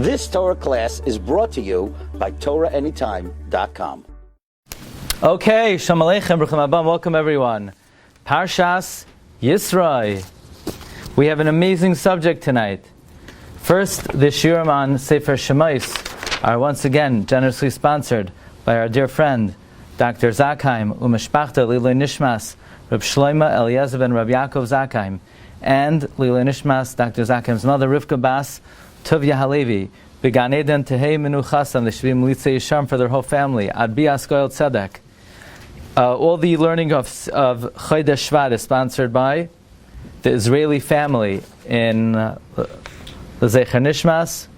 This Torah class is brought to you by TorahAnytime.com. Okay, Shalom Aleichem, Bruchim Abam, welcome everyone. Parshas Yisro. We have an amazing subject tonight. First, the Shiurim on Sefer Shemais are once again generously sponsored by our dear friend, Dr. Zakheim, Umeshpachta Liloi Nishmas, Reb Shloima Eliezer ben Reb Yaakov Zakheim, and Liloi Nishmas, Dr. Zakheim's mother, Rivka Bas, Tuvia Halevi, Began Eden Tehei Menuchasam, they should be Militzei Yisharm for their whole family, Ad Bias Goyel Tzedakah. All the learning of Chodesh Shvat is sponsored by the Israeli family in Lezecher Nishmas,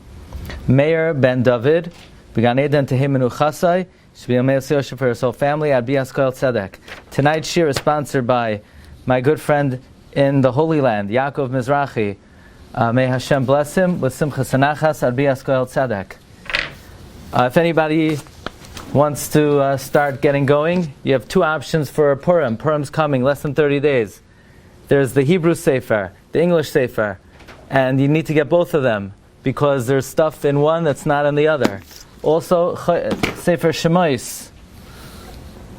Meir ben David, Began Eden Tehei Menuchasai, should be Militzei Yisharm for his whole family, Ad Bias Goyel Tzedakah. Tonight's Shiur is sponsored by my good friend in the Holy Land, Yaakov Mizrahi. May Hashem bless him with Simchas Anachas Ad Bias Goyel Tzedakah. If anybody wants to start getting going, you have two options for Purim. Purim's coming, less than 30 days. There's the Hebrew Sefer, the English Sefer, and you need to get both of them because there's stuff in one that's not in the other. Also, Sefer Shemais.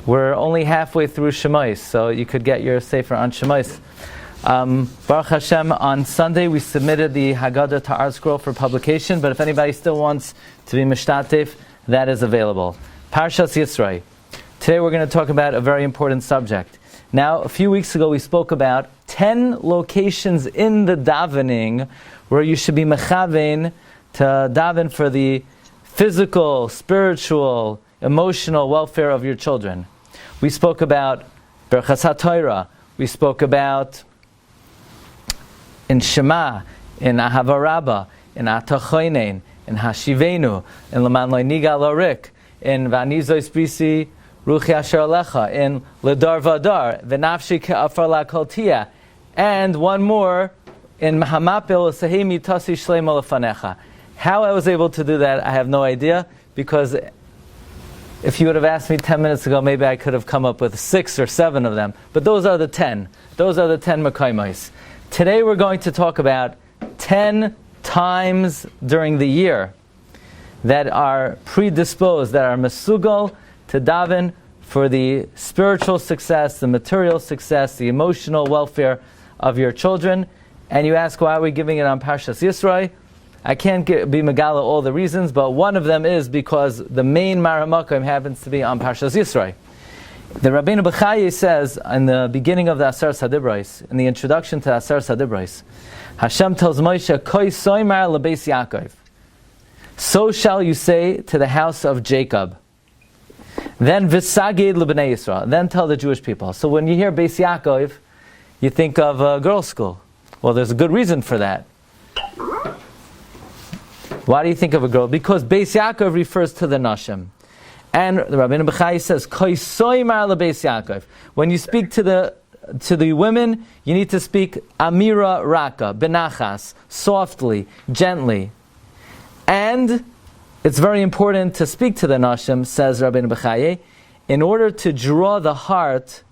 We're only halfway through Shemais, so you could get your Sefer on Shemais. Baruch Hashem, on Sunday we submitted the Haggadah to Art Scroll for publication, but if anybody still wants to be mishtatev, that is available. Parshas Yisro. Today we're going to talk about a very important subject. Now, a few weeks ago we spoke about 10 locations in the davening where you should be mechavein to daven for the physical, spiritual, emotional welfare of your children. We spoke about Berachas HaTorah. We spoke about in Shema, in Ahava Rabbah, in Atachoinen, in Hashivenu, in Leman Lo Niga Lorik, in Vanizois Brisi Ruchi Asher Alecha, in Ledar Vadar, V'nafshi Ke'afar Lakol Tia, and one more in Mahamapil Sahimi Tasi Shleima Lefanecha. How I was able to do that, I have no idea, because if you would have asked me 10 minutes ago, maybe I could have come up with 6 or 7 of them. But those are the 10. Those are the 10 Mekaimos. Today we're going to talk about 10 times during the year that are predisposed, that are mesugal to daven for the spiritual success, the material success, the emotional welfare of your children. And you ask, why are we giving it on Parshas Yisro? I can't be megala all the reasons, but one of them is because the main Maramakim happens to be on Parshas Yisro. The Rabbeinu B'chai says in the beginning of the Asar Sadibrais, in the introduction to the Asar Sadibrais, Hashem tells Moshe, Koi soymar lebeis Yaakov. So shall you say to the house of Jacob. Then v'sagid lebnei Yisrael. Then tell the Jewish people. So when you hear Beis Yaakov, you think of a girls' school. Well, there's a good reason for that. Why do you think of a girl? Because Beis Yaakov refers to the Nashim. And the Rabbeinu B'chai says, Koi soymar lebeis Yaakov. When you speak to the women, you need to speak Amira Raka, Benachas, softly, gently. And it's very important to speak to the Nashim, says Rabbeinu B'chai, in order to draw the heart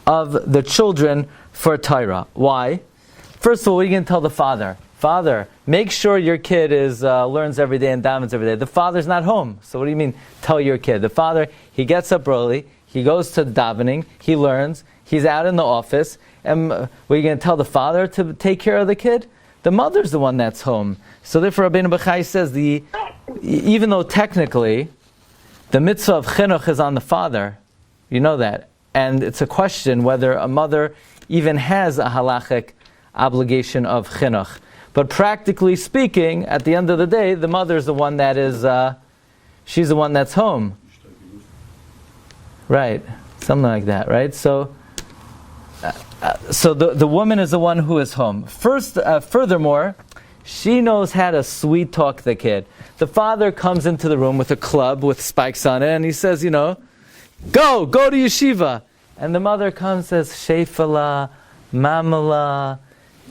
of the children for Torah. Why? First of all, what are you going to tell the father? Father, make sure your kid learns every day and davens every day. The father's not home. So what do you mean, tell your kid? The father, he gets up early, he goes to davening, he learns, he's out in the office, and what are you going to tell the father to take care of the kid? The mother's the one that's home. So therefore Rabbeinu B'chai says, even though technically the mitzvah of chinuch is on the father, you know that, and it's a question whether a mother even has a halachic obligation of chinuch. But practically speaking, at the end of the day, the mother's the one that is, she's the one that's home. Right, something like that, right? So the woman is the one who is home. Furthermore, she knows how to sweet talk the kid. The father comes into the room with a club with spikes on it, and he says, go to yeshiva. And the mother comes and says, Shefala, Mamala,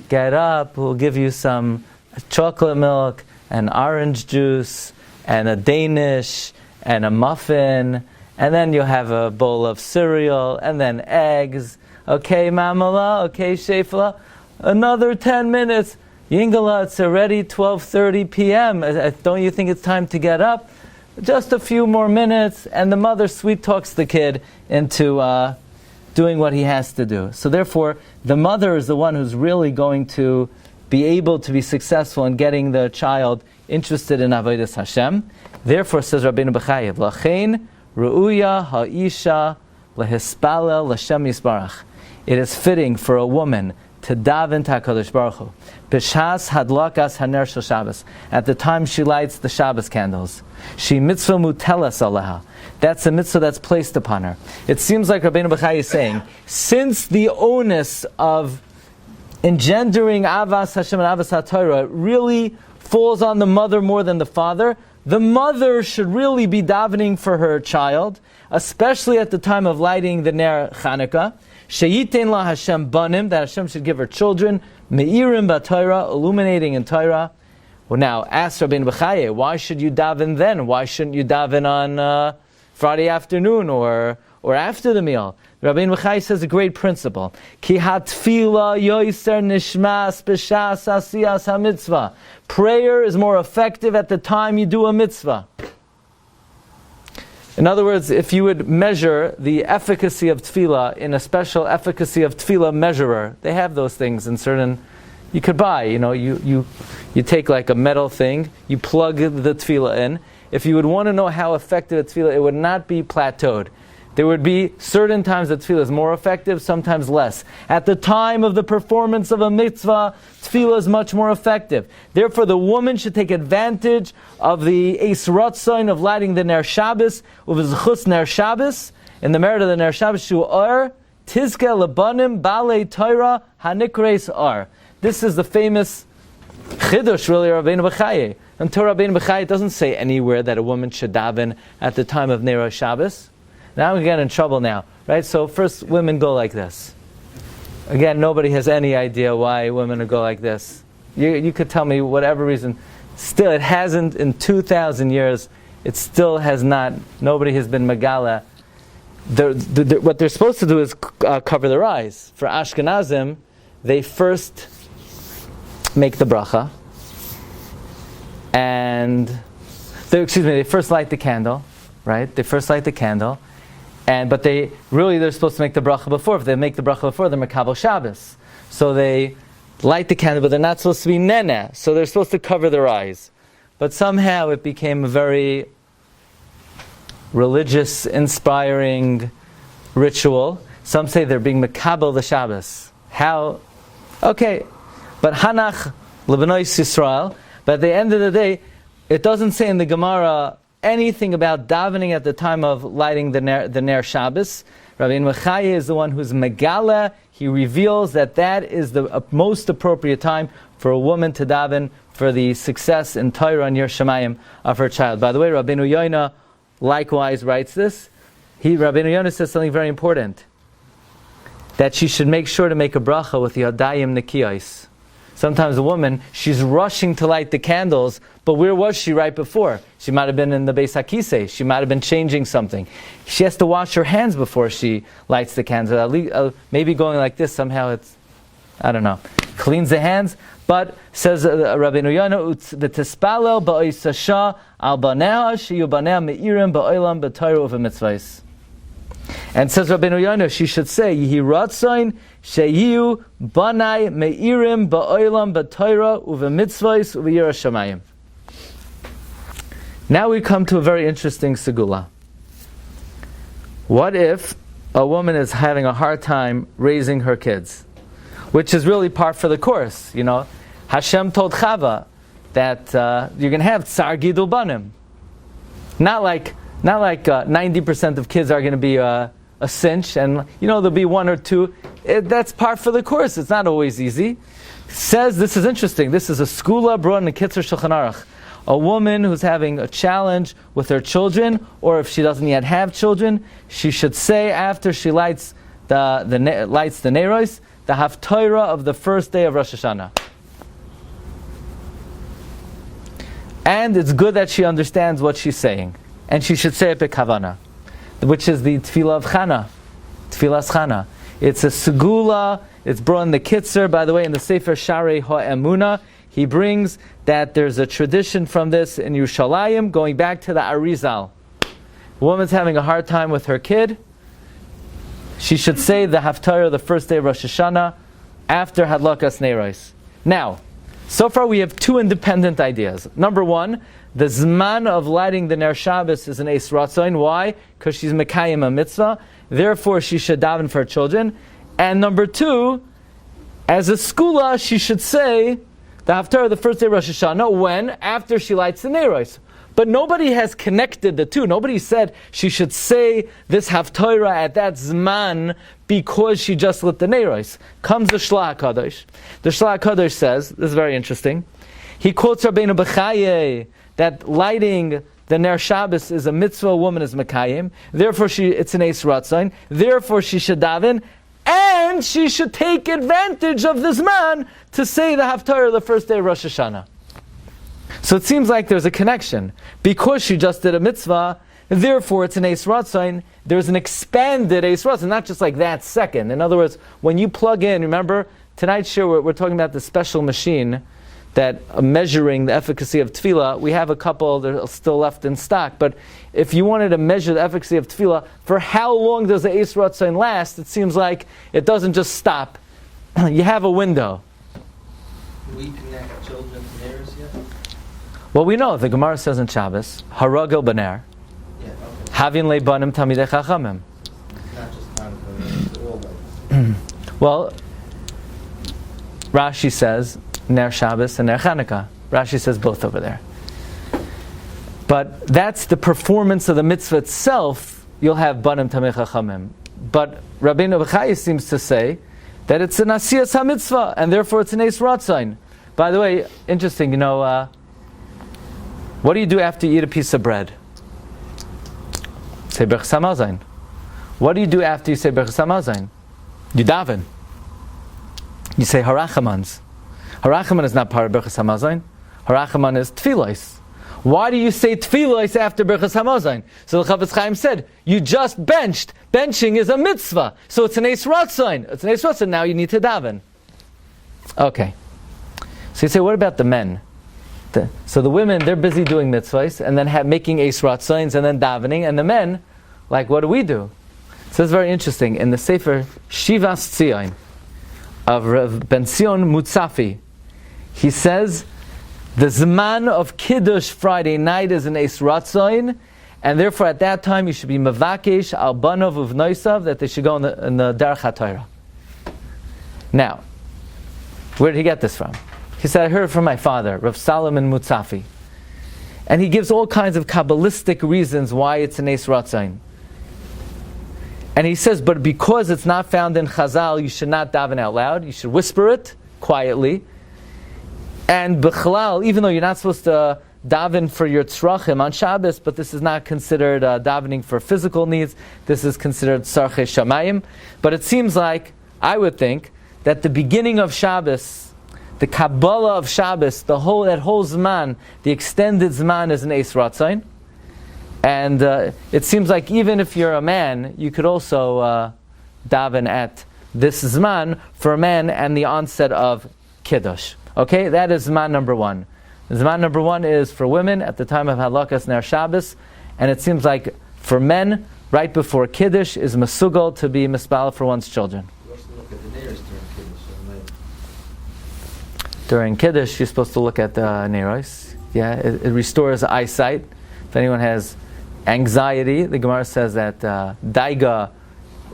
get up, we'll give you some chocolate milk and orange juice and a Danish and a muffin, and then you'll have a bowl of cereal and then eggs. Okay, Mamala, okay, Shefala, another 10 minutes. Yingala, it's already 12:30 p.m. Don't you think it's time to get up? Just a few more minutes, and the mother sweet talks the kid into doing what he has to do. So therefore, the mother is the one who's really going to be able to be successful in getting the child interested in Avodas Hashem. Therefore, says Rabbeinu B'chayev, Lachein Ru'uya Ha'isha Lehispalel L'Shem Yisbarach. It is fitting for a woman to daven to HaKadosh Baruch Hu. B'shas hadlakas haner shel Shabbos. At the time she lights the Shabbos candles. She mitzvah mutelas aleha. That's a mitzvah that's placed upon her. It seems like Rabbeinu B'chai is saying, since the onus of engendering Avas Hashem and Avas HaTorah really falls on the mother more than the father, the mother should really be davening for her child, especially at the time of lighting the Ner Chanukah. Sheyitein la Hashem banim, that Hashem should give her children, meirim b'Torah, illuminating in Torah. Well, now, ask Rabbeinu B'chai, why should you daven then? Why shouldn't you daven on Friday afternoon or after the meal? Rabbeinu B'chai says a great principle. Ki hatfila yoiser nishmas b'shas asiyas hamitzvah. Prayer is more effective at the time you do a mitzvah. In other words, if you would measure the efficacy of tefillah in a special efficacy of tefillah measurer, they have those things in certain, you could buy, you take like a metal thing, you plug the tefillah in. If you would want to know how effective a tefillah, it would not be plateaued. There would be certain times that tefillah is more effective, sometimes less. At the time of the performance of a mitzvah, tefillah is much more effective. Therefore, the woman should take advantage of the Eis Ratzain of lighting the Ner Shabbos, of Zechus Ner Shabbos, in the merit of the Ner Shabbos, Shu Or, Tizke Lebanim, Balei Torah, Hanikreis Or. This is the famous Chidush, really, Rabbeinu B'chai. And Torah Rabbeinu B'chai doesn't say anywhere that a woman should daven at the time of Ner Shabbos. Now we get in trouble now, right? So first, women go like this. Again, nobody has any idea why women go like this. You could tell me whatever reason. Still, it hasn't in 2,000 years. It still has not. Nobody has been megala. What they're supposed to do is cover their eyes. For Ashkenazim, they first make the bracha, and they first light the candle, right? They first light the candle. But they're supposed to make the bracha before. If they make the bracha before, they're Makabel Shabbos. So they light the candle, but they're not supposed to be nene. So they're supposed to cover their eyes. But somehow it became a very religious, inspiring ritual. Some say they're being Makabel the Shabbos. How? Okay. But Hanach, Lebanoi Yisrael. But at the end of the day, it doesn't say in the Gemara anything about davening at the time of lighting the Ner Shabbos. Rabbeinu B'chai is the one who's megala. He reveals that is the most appropriate time for a woman to daven for the success in Torah and Yer Shemayim of her child. By the way, Rabbeinu Yoina likewise writes this. Rabbeinu Yoina says something very important, that she should make sure to make a bracha with the Yadayim Nekiyos. Sometimes a woman, she's rushing to light the candles, but where was she right before? She might have been in the Beis HaKisei. She might have been changing something. She has to wash her hands before she lights the candles. At least, maybe going like this, somehow cleans the hands. But, says Rabbeinu Yonah, v'tispalel ba'oisasha al baneha sheyu baneha me'irim ba'olam b'Torah u'v'mitzvahs. And says Rabbeinu Yonah, she should say, Yihi ratzain sheyu banai me'irim ba'olam b'Torah u'v'mitzvahs u'v'yira shamayim. Now we come to a very interesting segula. What if a woman is having a hard time raising her kids? Which is really par for the course. Hashem told Chava that you're going to have tsar gidul banim. Not like 90% of kids are going to be a cinch, and there'll be one or two. That's par for the course. It's not always easy. Says, this is interesting. This is a skula brought in the Kitzur Shulchan Aruch. A woman who's having a challenge with her children, or if she doesn't yet have children, she should say after she lights the Neiros, the Haftorah of the first day of Rosh Hashanah. And it's good that she understands what she's saying. And she should say it bekavana, which is the Tefillah of Chana, Tefillas Chana. It's a segula. It's brought in the Kitzur, by the way, in the Sefer Sharei HaEmuna. he brings that there's a tradition from this in Yerushalayim, going back to the Arizal. A woman's having a hard time with her kid. She should say the Haftarah the first day of Rosh Hashanah after Hadlakas Neiros. Now, so far we have two independent ideas. Number one, the Zman of lighting the Ner Shabbos is an Eis Ratzain. Why? Because she's Mekayim a mitzvah. Therefore, she should daven for her children. And number two, as a skula, she should say the Haftarah the first day of Rosh Hashanah. When? After she lights the Neiros. But nobody has connected the two. Nobody said she should say this Haftarah at that Zman because she just lit the Neiros. Comes the Shlach HaKadosh. The Shlach HaKadosh says, this is very interesting, he quotes Rabbeinu Bechaye that lighting the Ner Shabbos is a mitzvah, a woman is Mekayim. Therefore, it's an Eis Ratzain. Therefore, she should daven. And she should take advantage of this man to say the Haftarah the first day of Rosh Hashanah. So it seems like there's a connection. Because she just did a mitzvah, therefore it's an Eis Ratzain. There's an expanded Eis Ratzain, not just like that second. In other words, when you plug in, remember, tonight's show we're talking about the special machine that measuring the efficacy of Tefila. We have a couple that are still left in stock, but if you wanted to measure the efficacy of Tefila, for how long does the Eis Ratzain last? It seems like it doesn't just stop. You have a window. Do we connect children to theirs yet? Well, we know, the Gemara says in Shabbos, Haragel Baner, Havin Leibanim Tamidei Chachamim. Not just Chanukah, it's all like Well, Rashi says, Ner Shabbos and Ner Chanukah. Rashi says both over there. But that's the performance of the mitzvah itself. You'll have Banim Tamei Chachamim. But Rabbeinu Bechaye seems to say that it's an Asiyas HaMitzvah, and therefore it's an Eis Ratzain. By the way, interesting, what do you do after you eat a piece of bread? Say Berchas HaMazayin. What do you do after you say Berchas HaMazayin? You daven. You say Harachamans. Harachaman is not part of Berchas HaMazayin. Harachaman is Tefillos. Why do you say Tefillos after Berchas HaMazayin? So the Chavetz Chaim said, you just benched. Benching is a mitzvah. So it's an Eis Ratzain. It's an Eis Ratzain, now you need to daven. Okay. So you say, what about the men? So the women, they're busy doing mitzvahs, and then making Eis Ratzains, and then davening, and the men, like, what do? So it's very interesting. In the Sefer Shivas Tzion of Rav Ben Zion Mutzafi, he says, the Zman of Kiddush Friday night is an Eis Ratzain, and therefore at that time you should be Mavakesh al Banov Uvnoisav, that they should go in the Derech HaTorah. Now, where did he get this from? He said, I heard it from my father, Rav Solomon Mutzafi. And he gives all kinds of Kabbalistic reasons why it's an Eis Ratzain. And he says, but because it's not found in Chazal, you should not daven out loud. You should whisper it quietly. And B'chalal, even though you're not supposed to daven for your tzrachim on Shabbos, but this is not considered davening for physical needs. This is considered tzarchei shamayim. But it seems like, I would think, that the beginning of Shabbos, the Kabbalah of Shabbos, that whole Zman, the extended Zman is an Eis Ratzain. And it seems like even if you're a man, you could also daven at this Zman for a man and the onset of Kiddush. Okay, that is Zman number one. Zman number one is for women at the time of Hadlakas Ner Shabbos, and it seems like for men, right before Kiddush is Mesugal to be Mispal for one's children. You also look at the Neiros during Kiddush, so maybe. During Kiddush, you're supposed to look at the Neiros. Yeah, it restores eyesight. If anyone has anxiety, the Gemara says that Daiga,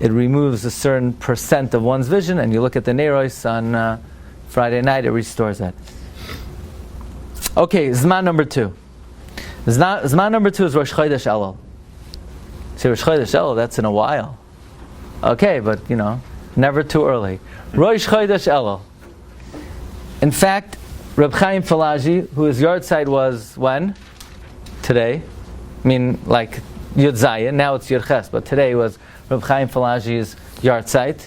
it removes a certain percent of one's vision, and you look at the Neiros on Friday night, it restores that. Okay, Zman number two. Zman number two is Rosh Chodesh Elul. See, Rosh Chodesh Elul, that's in a while. Okay, but never too early. Rosh Chodesh Elul. In fact, Reb Chaim Falaji, whose yahrzeit was when? Today. I mean, like Yud Zayin, now it's Yud Ches, but today was Reb Chaim Falaji's yahrzeit.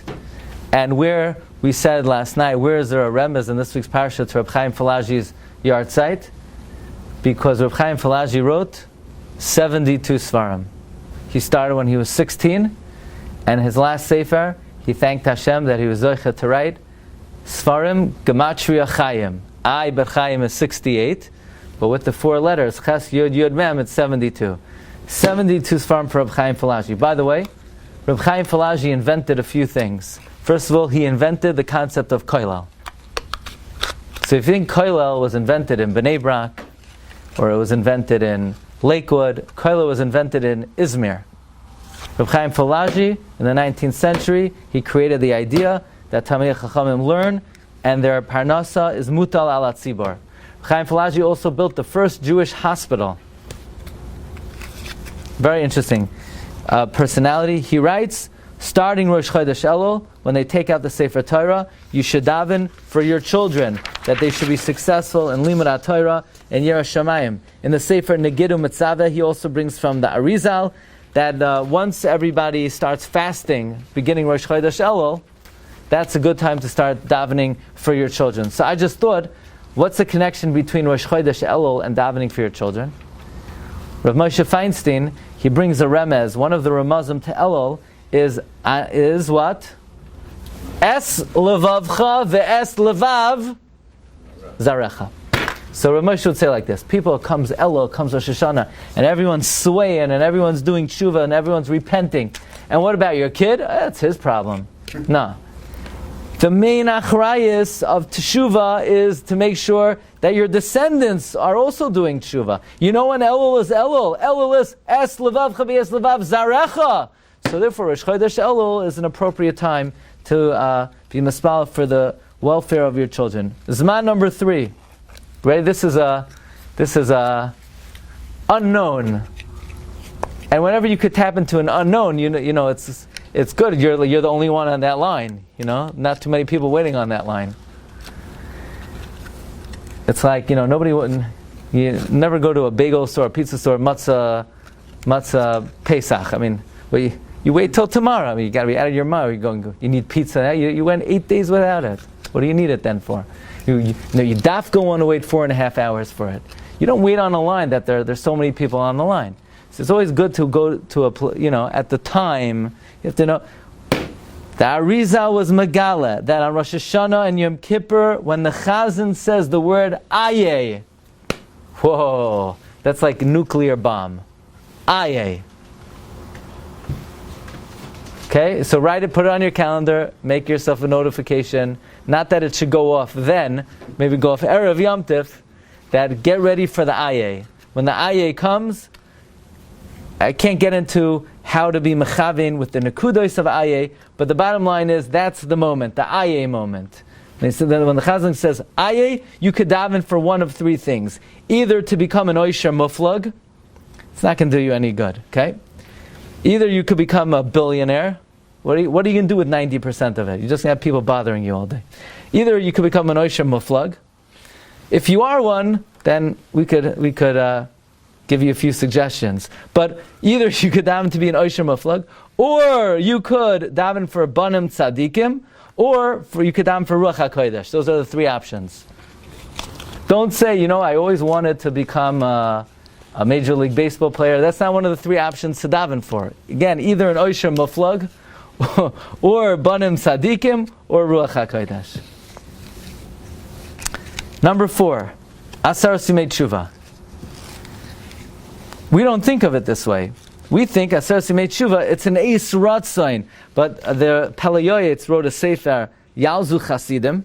And where we said last night, where is there a remez in this week's Parsha to Reb Chaim Falaji's yahrzeit? Because Reb Chaim Falaji wrote 72 Svarim. He started when he was 16, and his last sefer, he thanked Hashem that he was zocheh to write Svarim Gematria Chayim, I Bet Chaim is 68, but with the 4 letters, Ches Yud Yud Mem, it's 72. 72 Sfarim for Reb Chaim Falaji. By the way, Reb Chaim Falaji invented a few things. First of all, he invented the concept of koilel. So if you think koilel was invented in Bnei Brak, or it was invented in Lakewood, koilel was invented in Izmir. Reb Chaim Falaji, in the 19th century, he created the idea that Talmidei Chachamim learn, and their parnasa is mutal ala tzibor. Reb Chaim Falaji also built the first Jewish hospital. Very interesting personality. He writes, starting Rosh Chodesh Elul, when they take out the Sefer Torah, you should daven for your children, that they should be successful in Limud HaTorah and Yiras Shamayim. In the Sefer Negidu Mitzaveh, he also brings from the Arizal, that once everybody starts fasting, beginning Rosh Chodesh Elul, that's a good time to start davening for your children. So I just thought, what's the connection between Rosh Chodesh Elul and davening for your children? Rav Moshe Feinstein, he brings a remez. One of the remazim to Elul is what? Es levavcha ve'es levav zarecha. So Rav Moshe would say like this: people comes Elul, comes Rosh Hashanah, and everyone's swaying, and everyone's doing tshuva, and everyone's repenting. And what about your kid? That's his problem. No. The main achrayus of teshuva is to make sure that your descendants are also doing teshuva. You know when Elul is Elul? Elul is es levavcha ve'es levav zarecha. So therefore, Rosh Chodesh Elul is an appropriate time to be mispal for the welfare of your children. Zman number 3. Right? This is a unknown. And whenever you could tap into an unknown, you know it's good. You're the only one on that line. Not too many people waiting on that line. It's like nobody wouldn't. You never go to a bagel store, a pizza store, matzah Pesach. I mean, you wait till tomorrow. I mean, you got to be out of your mind. You need pizza. You went 8 days without it. What do you need it then for? You daf go on to wait 4.5 hours for it. You don't wait on a line that there's so many people on the line. So it's always good to go to at the time. You have to know. The Arizal was Megala, that on Rosh Hashanah and Yom Kippur, when the Chazan says the word Aye, whoa, that's like a nuclear bomb. Aye. Okay, so write it, put it on your calendar, make yourself a notification. Not that it should go off then, maybe go off Erev Yom Tif, that get ready for the Aye. When the Aye comes, I can't get into how to be mechavin with the nekudos of Aye, but the bottom line is that's the moment, the Aye moment. And so then when the Chazan says Aye, you could daven for one of 3 things. Either to become an Oisher Muflag, it's not going to do you any good, okay? Either you could become a billionaire. What are you going to do with 90% of it? You're just going to have people bothering you all day. Either you could become an Oisher Muflag. If you are one, then we could give you a few suggestions. But either you could daven to be an Oisher Muflag, or you could daven for Banim Tzadikim, or you could daven for Ruach HaKodesh. Those are the 3 options. Don't say, I always wanted to become a Major League Baseball player. That's not one of the 3 options to daven for. Again, either an Oisher Muflag, or Banim Tzadikim, or Ruach HaKodesh. Number 4, Asar Simei Tshuva. We don't think of it this way. We think Asar Simei Tshuva, it's an Eis Ratzain. But the Pelayoyetz wrote a Sefer, Yalzu Chasidim.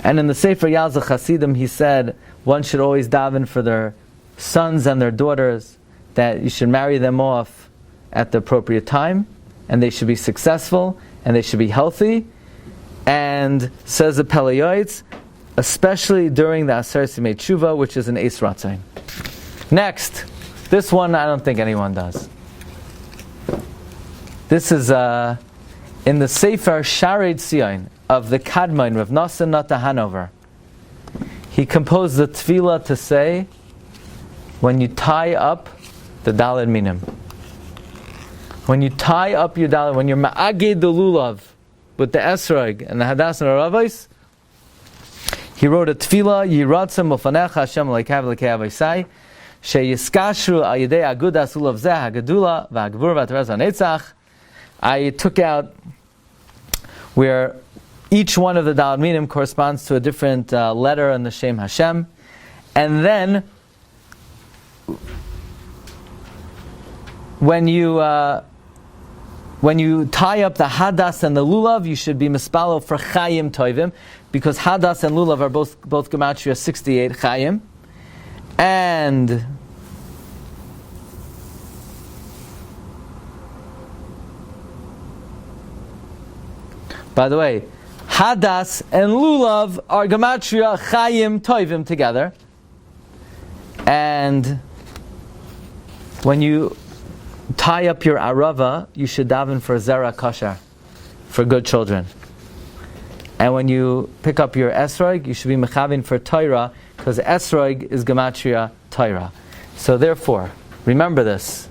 And in the Sefer Yalzu Chasidim, he said, one should always daven for their sons and their daughters, that you should marry them off at the appropriate time, and they should be successful, and they should be healthy. And says the Pelayoyetz, especially during the Asar Simei Tshuva, which is an Eis Ratzain. Next, this one I don't think anyone does. This is in the Sefer Sharei Tzion of the Kadmon, Rav Nosson Nata Hanover. He composed the Tefila to say, when you tie up the Daled Minim. When you tie up your Daled, when you're Ma'aged the Lulav with the Esrog and the Hadas and the Ravais, he wrote a Tefila, Yiratzim Ufanecha Hashem Leikav Leikav Isai, Sheyiskashru Al Yedei Agudas Lulav Zeh HaGedula V'Hagvur V'Ateraz HaNetzach. I took out where Each one of the Daled Minim corresponds to a different letter in the Shem Hashem. And then, when you tie up the Hadas and the Lulav, you should be mispalo for Chayim Toivim, because Hadas and Lulav are both Gematria 68 Chayim. And by the way, Hadas and Lulav are Gematria Chayim Toivim together. And when you tie up your Arava, you should daven for Zera Kosher, for good children. And when you pick up your Esrog, you should be Mechavin for Torah, because Esrog is Gematria Torah. So therefore, remember this,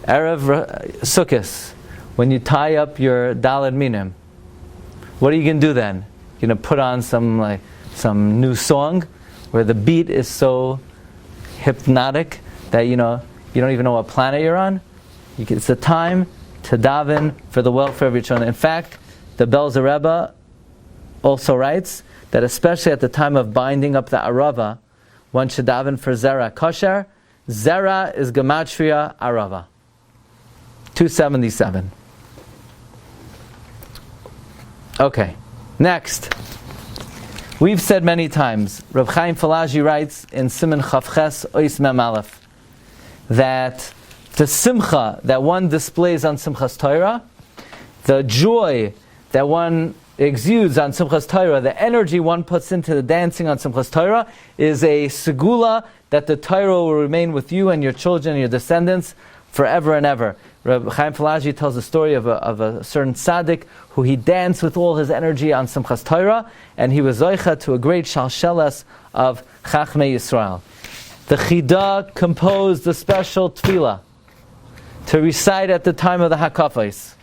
Erev Sukkot, when you tie up your Daled Minim, what are you going to do then? You're going to put on some new song where the beat is so hypnotic that you don't even know what planet you're on? It's the time to daven for the welfare of your children. In fact, the Belzer Rebbe also writes that especially at the time of binding up the Arava, one should daven for Zera Kosher. Zera is Gematria Arava. 277. Okay, next. We've said many times, Reb Chaim Falaji writes in Siman Chavches Ois Mem Aleph, that the simcha that one displays on Simchas Torah, the joy that one exudes on Simchas Torah, the energy one puts into the dancing on Simchas Torah, is a segula that the Torah will remain with you and your children and your descendants forever and ever. Reb Chaim Falaji tells the story of a certain tzaddik who he danced with all his energy on Simchas Torah, and he was zoicha to a great shalsheles of Chachmei Yisrael. The Chida composed a special Tefila to recite at the time of the Hakafos.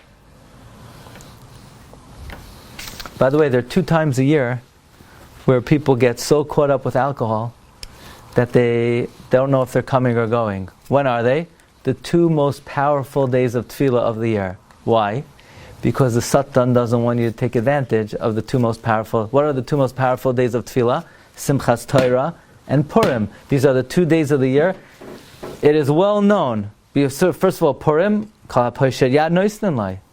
By the way, there are 2 times a year where people get so caught up with alcohol that they don't know if they're coming or going. When are they? The 2 most powerful days of Tefillah of the year. Why? Because the Satan doesn't want you to take advantage of the 2 most powerful. What are the 2 most powerful days of Tefillah? Simchas Torah and Purim. These are the 2 days of the year. It is well known. So first of all, Purim,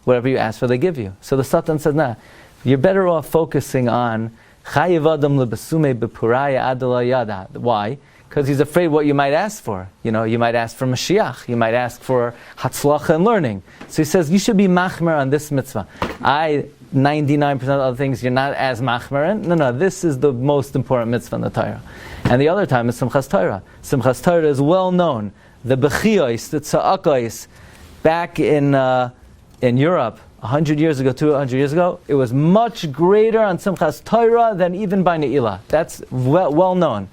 whatever you ask for, they give you. So the Satan says, nah, you're better off focusing on why? Because he's afraid what you might ask for. You might ask for Mashiach. You might ask for Hatzlacha and learning. So he says, you should be machmer on this mitzvah. 99% of other things you're not as machmer in. No, this is the most important mitzvah in the Torah. And the other time is Simchas Torah. Simchas Torah is well known. The Bechiyos, the Tza'akos, back in Europe, 100 years ago, 200 years ago, it was much greater on Simchas Torah than even by Ne'ilah. That's well known.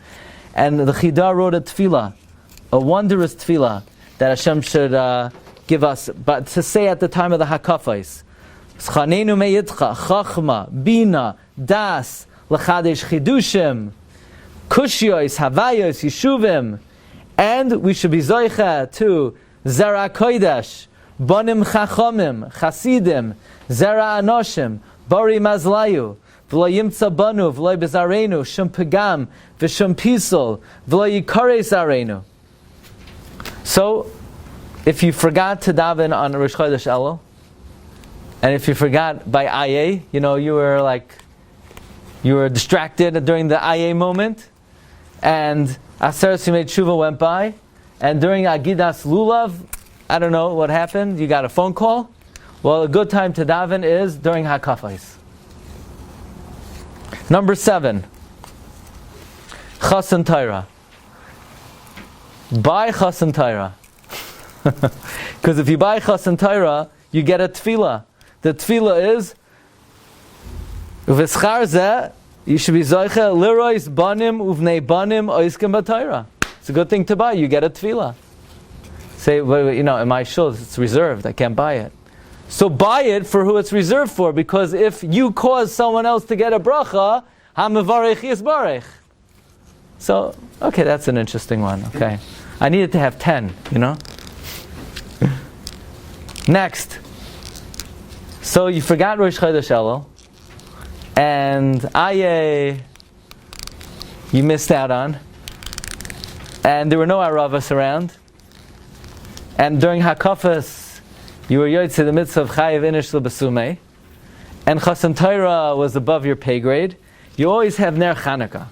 And the Chida wrote a tefillah, a wondrous tefillah, that Hashem should give us, but to say at the time of the Hakafos, S'chaneinu me'yitcha, Chachma, Bina, Das, L'chadesh Chidushim, Kushiyos, Havayos, Yeshuvim, and we should be Zoicha to Zera Kodesh, Bonim Chachomim, Chasidim, Zera Anoshim, Bari Mazlayu, V'lo Yimtza Banu, V'lo Bezarenu, Shum Pegam, V'shum Pisol, V'lo Yikare Zarenu. So, if you forgot to daven on Rosh Chodesh Elul, and if you forgot by Ayeh, you were distracted during the Ayeh moment, and Aseret Simei Tshuva went by, and during Agidas Lulav, I don't know what happened, you got a phone call. Well, a good time to daven is during Hakafos. Number 7, Chasen Torah. Buy Chasen Torah. Because if you buy Chasen Torah, you get a tefillah. The tefillah is, V'schar zeh, you should be zoiche lirois banim uvnei banim oiskim b'Torah. It's a good thing to buy. You get a tefillah. Say, well, in my shul it's reserved. I can't buy it. So buy it for who it's reserved for, because if you cause someone else to get a bracha, ha'mevarech yisbarech. So, okay, that's an interesting one. Okay, I needed to have 10. Next. So you forgot Rosh Chodesh Elul, and Aye, you missed out on, and there were no Aravas around, and during Hakafas, you were Yotzei the mitzvah of Chayev Inish L'Basumei, and Chasan Torah was above your pay grade. You always have Ner Chanukah.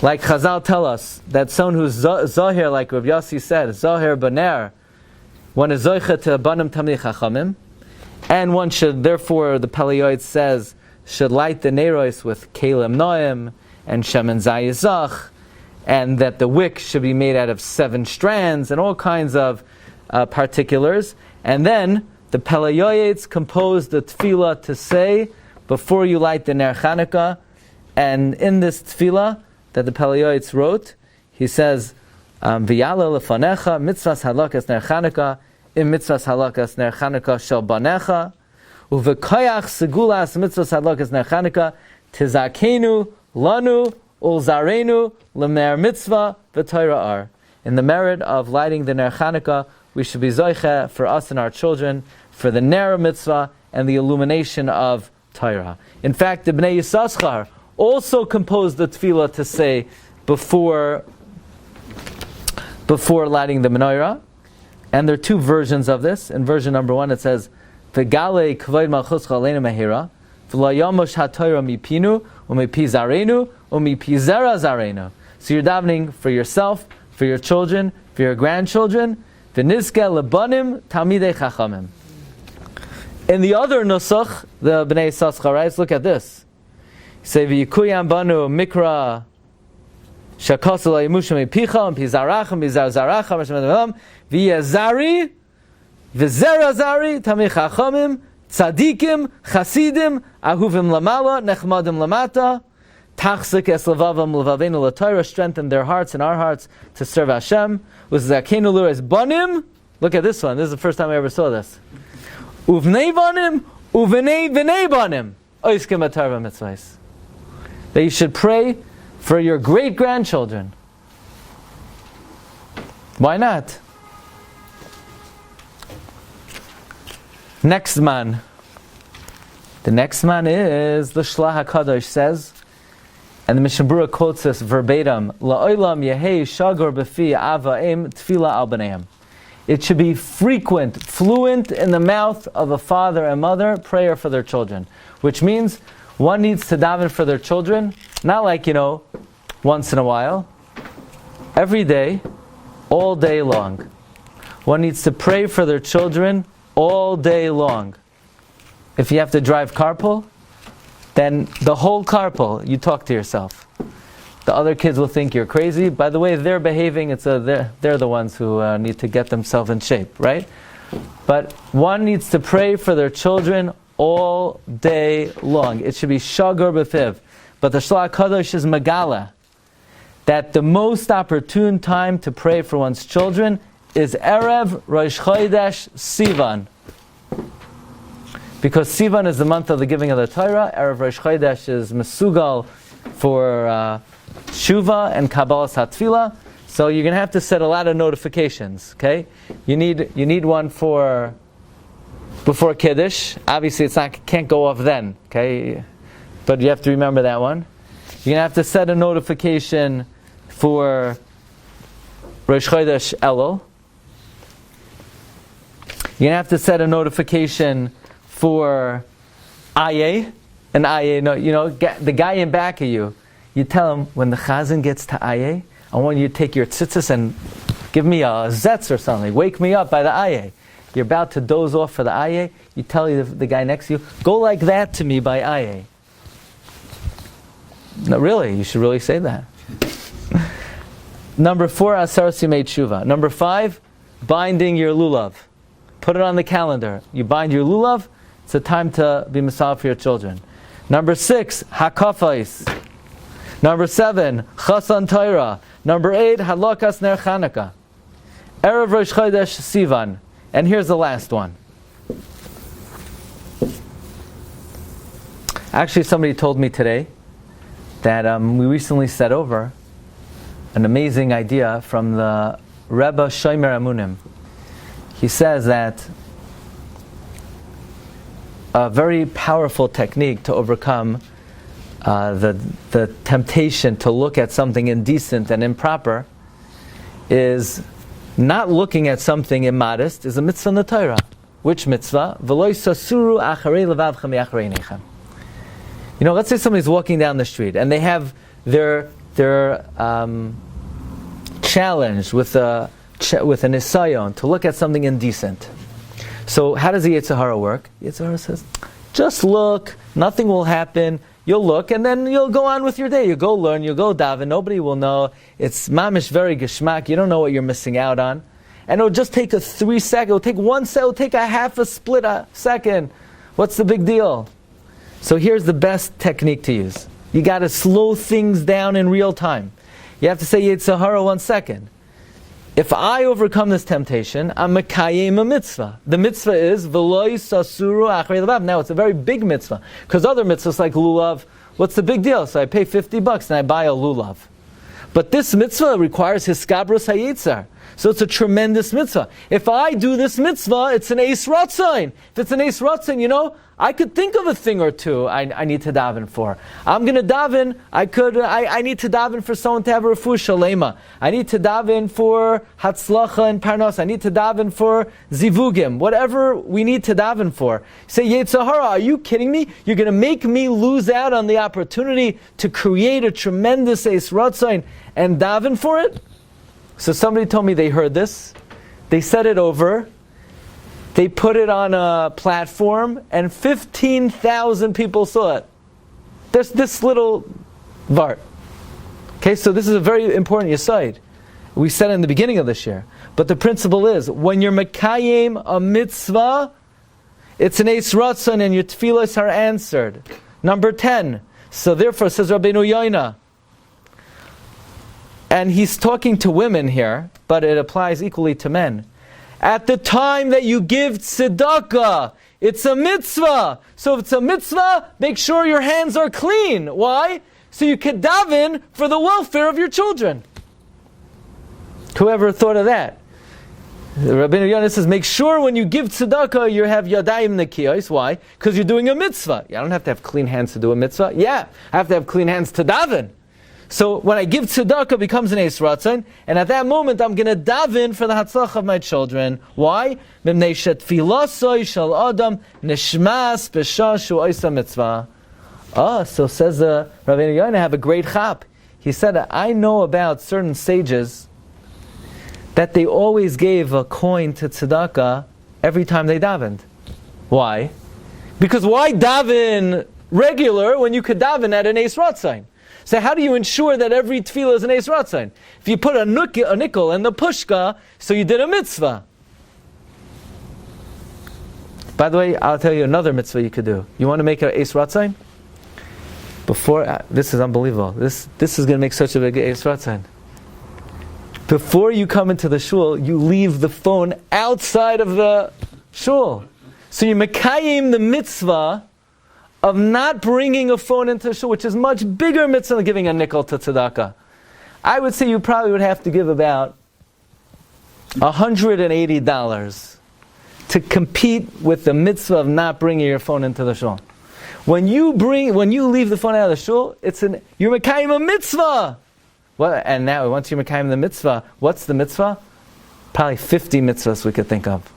Like Chazal tell us, that someone who's Zohir, like Rav Yossi said, Zohir Baner, one is Zoicha to Banim Tamei Chachamim, and one should, therefore, the Peleioid says, should light the Nerois with Kalim Noim, and Shemen Zayizach, and that the wick should be made out of 7 strands, and all kinds of particulars. And then, the Peleioids composed the Tefila to say, before you light the Ner Chanukah, and in this Tefila, that the Peleioids wrote, he says, V'yala lefanecha mitzvahs halakas ner Chanukah im mitzvahs halakas ner Chanukah shel banecha uv'koyach segulas mitzvahs halakas ner Chanukah tizakenu lanu ulzarenu lemer mitzvah v'Torah ar. In the merit of lighting the Ner Chanukah, we should be zoiche for us and our children for the Ner mitzvah and the illumination of Torah. In fact, the Bnei Yissaschar also composed the Tefillah to say before lighting the menorah, and there are 2 versions of this. In version number 1, it says, "V'gale kavod malchuscha aleinu mehira, v'lo yamosh haTorah mipinu u'mipi zarenu u'mipi zera zarenu." So you're davening for yourself, for your children, for your grandchildren. V'nizke lebanim talmidei chachamim. In the other nusach, the Bnei Yissaschar writes, look at this. Say v'yikuyam banu mikra shakosel yimusha mepicha pizaracham pizarachem v'yazari v'zerazari tamei chachamim tzadikim chasidim ahuvim lamala nechmadim lamata tachzik es levavam levavenu l'Torah, strengthen their hearts and our hearts to serve Hashem. U'zakenu lu'es banim. Look at this one. This is the first time I ever saw this. Uvnei banim uvnei v'nei banim oiskim atarva mitzvahs. That you should pray for your great-grandchildren. Why not? Next man. The next man is, the Shlach HaKadosh says, and the Mishnah Berurah quotes this verbatim, La'olam yehei shagor b'fi ava'im tefila al b'neim. It should be frequent, fluent in the mouth of a father and mother, prayer for their children. Which means, one needs to daven for their children, not like, once in a while. Every day, all day long. One needs to pray for their children all day long. If you have to drive carpool, then the whole carpool, you talk to yourself. The other kids will think you're crazy. By the way, they're behaving, they're the ones who need to get themselves in shape, right? But one needs to pray for their children all day long. It should be shagur b'fiv. But the Shlach HaKadosh is megala that the most opportune time to pray for one's children is Erev Rosh Chodesh Sivan. Because Sivan is the month of the giving of the Torah, Erev Rosh Chodesh is Mesugal for Shuva and Kabbalas HaTefila. So you're going to have to set a lot of notifications, okay? You need one for before Kiddush. Obviously, can't go off then, okay? But you have to remember that one. You're going to have to set a notification for Rosh Chodesh Elul. You're going to have to set a notification for Aye. And Aye, the guy in back of you, you tell him, when the Chazan gets to Aye, I want you to take your tzitzis and give me a zetz or something. Wake me up by the Aye. You're about to doze off for the Aye. You tell the guy next to you, go like that to me by Aye. No, really, you should really say that. Number 4, Asar Simei Tshuva. Number 5, binding your lulav. Put it on the calendar. You bind your lulav, it's a time to be masal for your children. Number 6, hakafais. Number 7, chasan Torah. Number 8, halakas ner Chanukah. Erev Rosh Chodesh Sivan. And here's the last one. Actually, somebody told me today that we recently set over an amazing idea from the Rebbe Shomer Amunim. He says that a very powerful technique to overcome the temptation to look at something indecent and improper is not looking at something immodest is a mitzvah in the Torah. Which mitzvah? V'lo yisasuru acharei levavchem v'acharei einechem. Let's say somebody's walking down the street and they have their challenged with an isayon to look at something indecent. So how does the Yetzer Hara work? Yetzer Hara says, just look, nothing will happen. You'll look, and then you'll go on with your day. You'll go learn, you'll go daven, nobody will know. It's mamish very geschmack, you don't know what you're missing out on. And it'll just take a 3 second, it'll take 1 second, it'll take a half a split a second. What's the big deal? So here's the best technique to use. You got to slow things down in real time. You have to say Yetzer Hara 1 second. If I overcome this temptation, I'm mekayem a mitzvah. The mitzvah is v'lo yisasuru acharei levav. Now it's a very big mitzvah because other mitzvahs like lulav, what's the big deal? So I pay $50 and I buy a lulav. But this mitzvah requires hiskabros hayitzar. So it's a tremendous mitzvah. If I do this mitzvah, it's an eis ratzain. If it's an eis ratzain, I could think of a thing or two I need to daven for. I'm going to daven, I need to daven for someone to have a refuah shalema. I need to daven for hatzlacha and parnas. I need to daven for zivugim. Whatever we need to daven for. Say, Yetzer Hara, are you kidding me? You're going to make me lose out on the opportunity to create a tremendous eis ratzain and daven for it? So somebody told me they heard this. They said it over. They put it on a platform, and 15,000 people saw it. There's this little vart. Okay, so this is a very important yesod. We said it in the beginning of this year. But the principle is, when you're mekayem a mitzvah, it's an eis ratzon, and your tefillas are answered. Number 10. So therefore, says Rabbeinu Yoina, and he's talking to women here, but it applies equally to men. At the time that you give tzedakah, it's a mitzvah. So if it's a mitzvah, make sure your hands are clean. Why? So you can daven for the welfare of your children. Whoever thought of that? Rabbeinu Yonah says, make sure when you give tzedakah, you have yadayim nekiyos. Why? Because you're doing a mitzvah. I don't have to have clean hands to do a mitzvah. Yeah, I have to have clean hands to daven. So when I give tzedakah, it becomes an eis ratzon, and at that moment I'm going to daven for the hatzlach of my children. Why? Mimnei shetfilasoi shel adam nishmas b'shah shu oisa mitzvah. So says Rabbeinu Yonah, have a great chap. He said, I know about certain sages that they always gave a coin to tzedakah every time they davened. Why? Because why daven regular when you could daven at an eis ratzon? So how do you ensure that every tefillah is an eis ratzon? If you put a nickel in the pushka, so you did a mitzvah. By the way, I'll tell you another mitzvah you could do. You want to make an eis ratzon? This is unbelievable. This is going to make such a big eis ratzon. Before you come into the shul, you leave the phone outside of the shul. So you mekayim the mitzvah of not bringing a phone into the shul, which is much bigger mitzvah than giving a nickel to tzedakah. I would say you probably would have to give about $180 to compete with the mitzvah of not bringing your phone into the shul. When you leave the phone out of the shul, you're mekayim a mitzvah. Well, and now once you're mekayim the mitzvah, what's the mitzvah? Probably 50 mitzvahs we could think of.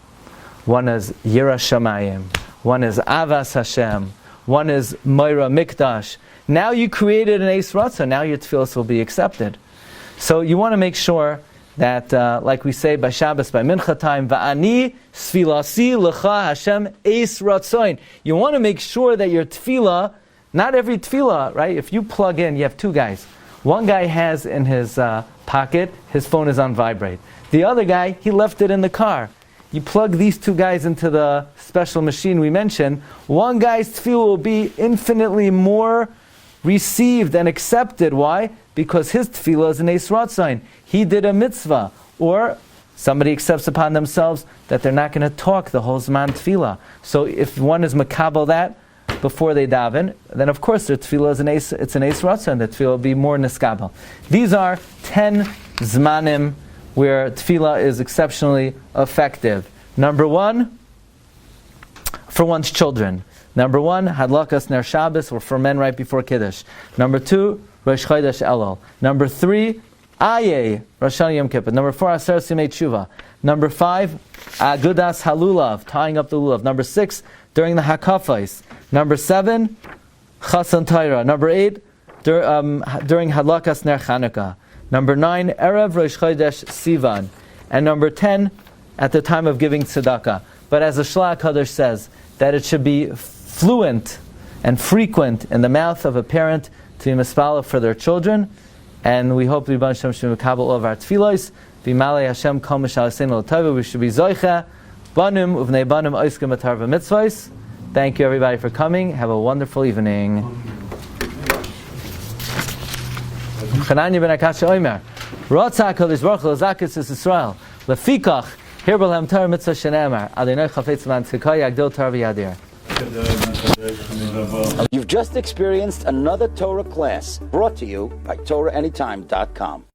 One is Yira Shamayim. One is Avas Hashem. One is Moira Mikdash. Now you created an eis ratzon. Now your tefillos will be accepted. So you want to make sure that, like we say by Shabbos, by Mincha time, Va'ani sfilasi lecha Hashem eis ratzon. You want to make sure that your tefillah, not every tefillah, right? If you plug in, you have two guys. One guy has in his pocket, his phone is on vibrate. The other guy, he left it in the car. You plug these two guys into the special machine we mentioned, one guy's tefillah will be infinitely more received and accepted. Why? Because his tefillah is an eis ratzon. He did a mitzvah. Or somebody accepts upon themselves that they're not going to talk the whole zman tefillah. So if one is makabel that before they daven, then of course their tefillah is it's an eis ratzon. The tefillah will be more niskabel. These are 10 zmanim where tefillah is exceptionally effective. Number 1, for one's children. Number 1, Hadlakas Ner Shabbos, or for men right before Kiddush. Number 2, Rosh Chodesh Elul. Number 3, Aye, Rosh Hashanah Yom Kippur. Number 4, Aser Simei Tshuva. Number 5, Agudas Halulav, tying up the lulav. Number 6, during the Hakafais. Number 7, Chasan Taira. Number 8, during Hadlakas Ner Chanukah. Number 9, Erev Rosh Chodesh Sivan. And number 10, at the time of giving tzedakah. But as the Shlach HaKadosh says, that it should be fluent and frequent in the mouth of a parent to be mispalel for their children. And we hope Rebbeinu Shem should be mekabel all of our tefillos. V'malei Hashem kol mishal aseinu l'tova. We should be zoicha banim uvnei banim oiskim b'tar v'mitzvos. Thank you everybody for coming. Have a wonderful evening. Chananya ben Akasha Omer. Ratzah HaKadosh Baruch Hu l'zakis es Yisrael. Lefikach hirbal ham Torah mitzvah shenemar. Adonai chafetz man tzedakah yagdil Torah v'yadir. You've just experienced another Torah class brought to you by TorahAnytime.com.